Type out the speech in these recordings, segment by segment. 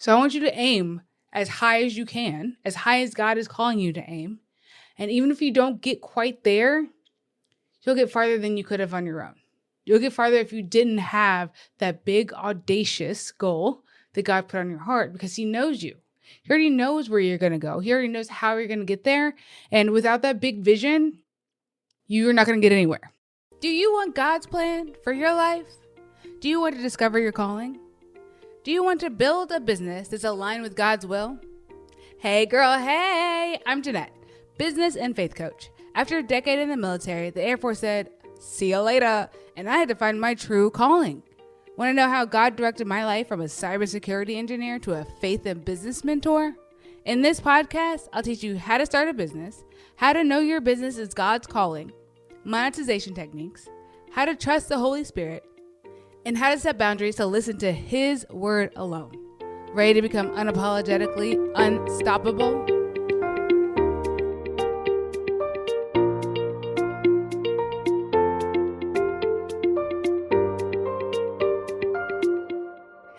So I want you to aim as high as you can, as high as God is calling you to aim. And even if you don't get quite there, you'll get farther than you could have on your own. You'll get farther if you didn't have that big, audacious goal that God put on your heart, because He knows you. He already knows where you're going to go. He already knows how you're going to get there. And without that big vision, you're not going to get anywhere. Do you want God's plan for your life? Do you want to discover your calling? Do you want to build a business that's aligned with God's will? Hey girl, hey! I'm Jeanette, business and faith coach. After a decade in the military, the Air Force said, "See you later," and I had to find my true calling. Want to know how God directed my life from a cybersecurity engineer to a faith and business mentor? In this podcast, I'll teach you how to start a business, how to know your business is God's calling, monetization techniques, how to trust the Holy Spirit, and how to set boundaries to listen to His word alone. Ready to become unapologetically unstoppable?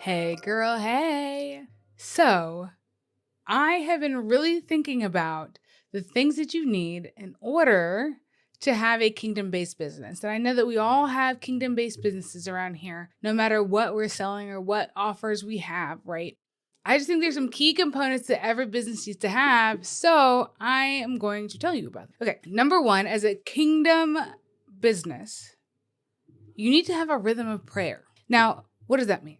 Hey girl, hey. So I have been really thinking about the things that you need in order to have a kingdom-based business. And I know that we all have kingdom-based businesses around here, no matter what we're selling or what offers we have, right? I just think there's some key components that every business needs to have. So I am going to tell you about them. Okay, number one, as a kingdom business, you need to have a rhythm of prayer. Now, what does that mean?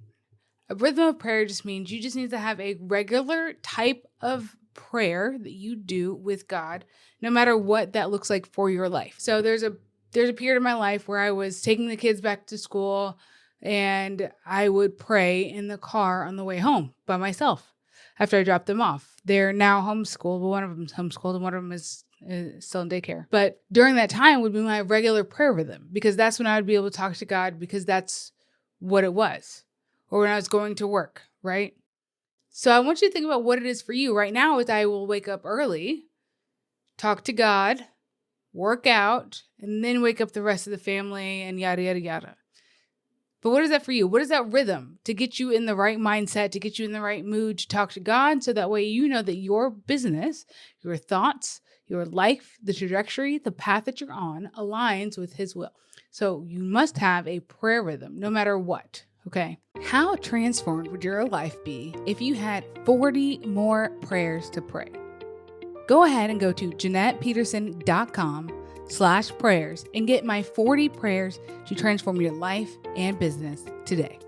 A rhythm of prayer just means you just need to have a regular type of prayer that you do with God, no matter what that looks like for your life. So there's a period of my life where I was taking the kids back to school and I would pray in the car on the way home by myself after I dropped them off. They're now homeschooled, but one of them's homeschooled and one of them is still in daycare. But during that time would be my regular prayer rhythm, because that's when I would be able to talk to God, because that's what it was. Or when I was going to work, right? So I want you to think about what it is for you. Right now is I will wake up early, talk to God, work out, and then wake up the rest of the family and yada, yada, yada. But what is that for you? What is that rhythm to get you in the right mindset, to get you in the right mood to talk to God, so that way you know that your business, your thoughts, your life, the trajectory, the path that you're on aligns with His will. So you must have a prayer rhythm no matter what. Okay. How transformed would your life be if you had 40 more prayers to pray? Go ahead and go to JeanettePeterson.com/prayers and get my 40 prayers to transform your life and business today.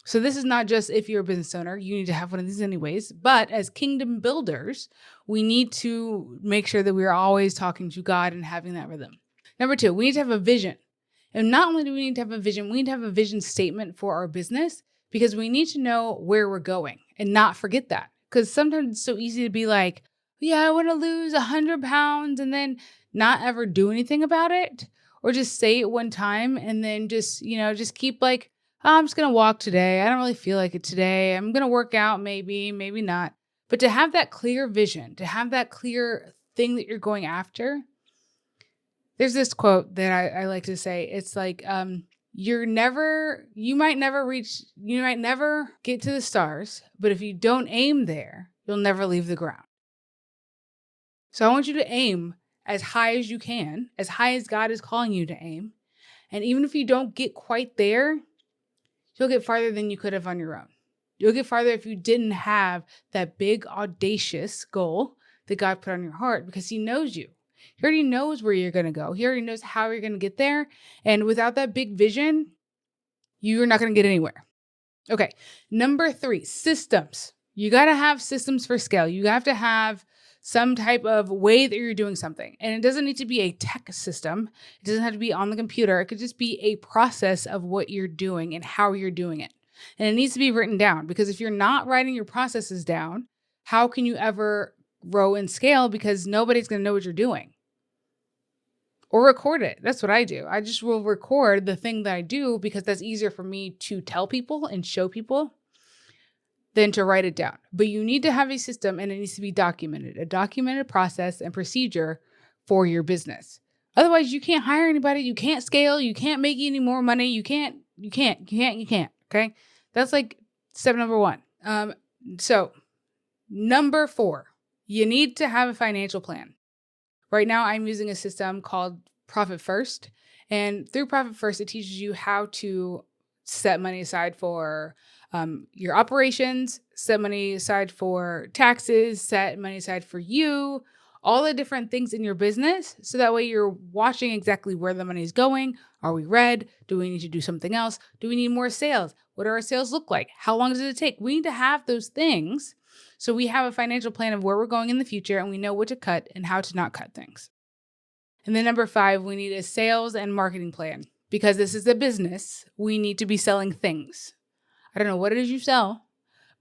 So this is not just if you're a business owner, you need to have one of these anyways, but as kingdom builders, we need to make sure that we're always talking to God and having that rhythm. Number two, we need to have a vision. And not only do we need to have a vision, we need to have a vision statement for our business, because we need to know where we're going and not forget that. Because sometimes it's so easy to be like, yeah, I want to lose 100 pounds and then not ever do anything about it, or just say it one time and then just keep like, oh, I'm just going to walk today. I don't really feel like it today. I'm going to work out, maybe not. But to have that clear vision, to have that clear thing that you're going after. There's this quote that I like to say. It's like, you might never get to the stars, but if you don't aim there, you'll never leave the ground. So I want you to aim as high as you can, as high as God is calling you to aim. And even if you don't get quite there, you'll get farther than you could have on your own. You'll get farther if you didn't have that big, audacious goal that God put on your heart, because He knows you. He already knows where you're going to go. He already knows how you're going to get there. And without that big vision, you're not going to get anywhere. Okay. Number three, systems. You got to have systems for scale. You have to have some type of way that you're doing something. And it doesn't need to be a tech system. It doesn't have to be on the computer. It could just be a process of what you're doing and how you're doing it. And it needs to be written down, because if you're not writing your processes down, how can you ever grow and scale? Because nobody's going to know what you're doing. Or record it. That's what I do. I just will record the thing that I do, because that's easier for me to tell people and show people than to write it down. But you need to have a system, and it needs to be documented, a documented process and procedure for your business. Otherwise, you can't hire anybody. You can't scale. You can't make any more money. You can't. Okay. That's like step number 1. So number 4, you need to have a financial plan. Right now I'm using a system called Profit First. And through Profit First, it teaches you how to set money aside for your operations, set money aside for taxes, set money aside for you, all the different things in your business. So that way you're watching exactly where the money is going. Are we red? Do we need to do something else? Do we need more sales? What do our sales look like? How long does it take? We need to have those things so we have a financial plan of where we're going in the future and we know what to cut and how to not cut things. And then number 5, we need a sales and marketing plan. Because this is a business, we need to be selling things. I don't know what it is you sell,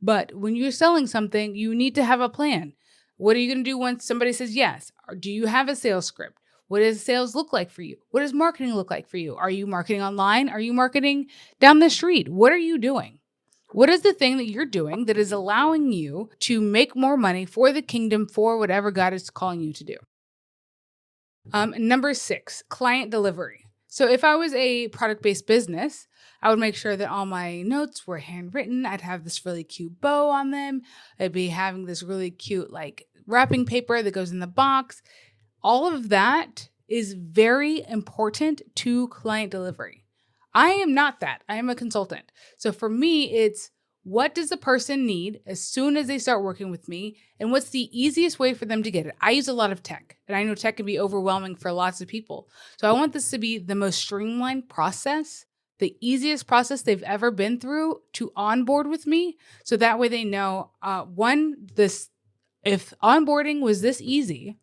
but when you're selling something, you need to have a plan. What are you going to do once somebody says yes? Or do you have a sales script? What does sales look like for you? What does marketing look like for you? Are you marketing online? Are you marketing down the street? What are you doing? What is the thing that you're doing that is allowing you to make more money for the kingdom, for whatever God is calling you to do? Number 6, client delivery. So if I was a product-based business, I would make sure that all my notes were handwritten. I'd have this really cute bow on them. I'd be having this really cute wrapping paper that goes in the box. All of that is very important to client delivery. I am not that. I am a consultant. So for me, it's what does the person need as soon as they start working with me, and what's the easiest way for them to get it? I use a lot of tech, and I know tech can be overwhelming for lots of people. So I want this to be the most streamlined process, the easiest process they've ever been through to onboard with me. So that way they know, if onboarding was this easy,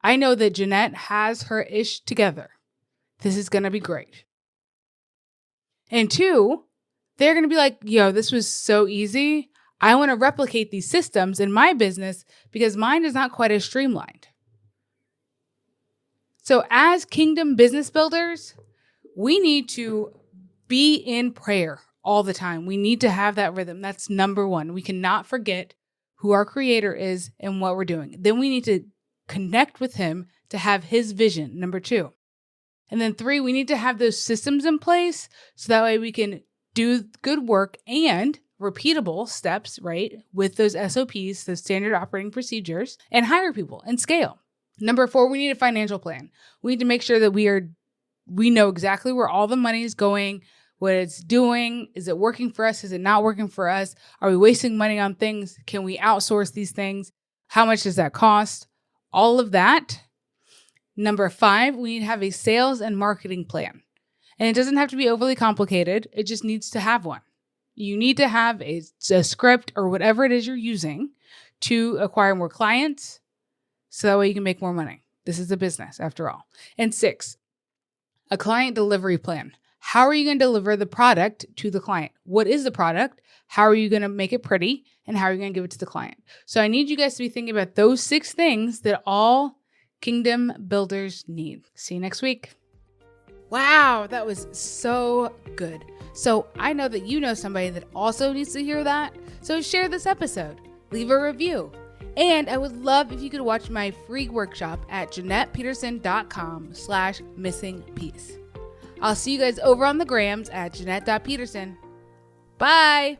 I know that Jeanette has her ish together. This is going to be great. And 2, they're going to be like, yo, this was so easy. I want to replicate these systems in my business because mine is not quite as streamlined. So as kingdom business builders, we need to be in prayer all the time. We need to have that rhythm. That's number 1. We cannot forget who our creator is and what we're doing. Then we need to connect with him to have his vision, number 2. And then 3, we need to have those systems in place so that way we can do good work and repeatable steps, right? With those SOPs, those standard operating procedures, and hire people and scale. Number 4, we need a financial plan. We need to make sure that we know exactly where all the money is going, what it's doing. Is it working for us? Is it not working for us? Are we wasting money on things? Can we outsource these things? How much does that cost? All of that. Number 5, we need to have a sales and marketing plan. And it doesn't have to be overly complicated. It just needs to have one. You need to have a script or whatever it is you're using to acquire more clients so that way you can make more money. This is a business after all. And 6, a client delivery plan. How are you going to deliver the product to the client? What is the product? How are you going to make it pretty? And how are you going to give it to the client? So I need you guys to be thinking about those 6 things that all kingdom builders need. See you next week. Wow, that was so good. So I know that you know somebody that also needs to hear that. So share this episode, leave a review. And I would love if you could watch my free workshop at JeanettePeterson.com/missingpiece. I'll see you guys over on the grams at Jeanette.Peterson. Bye.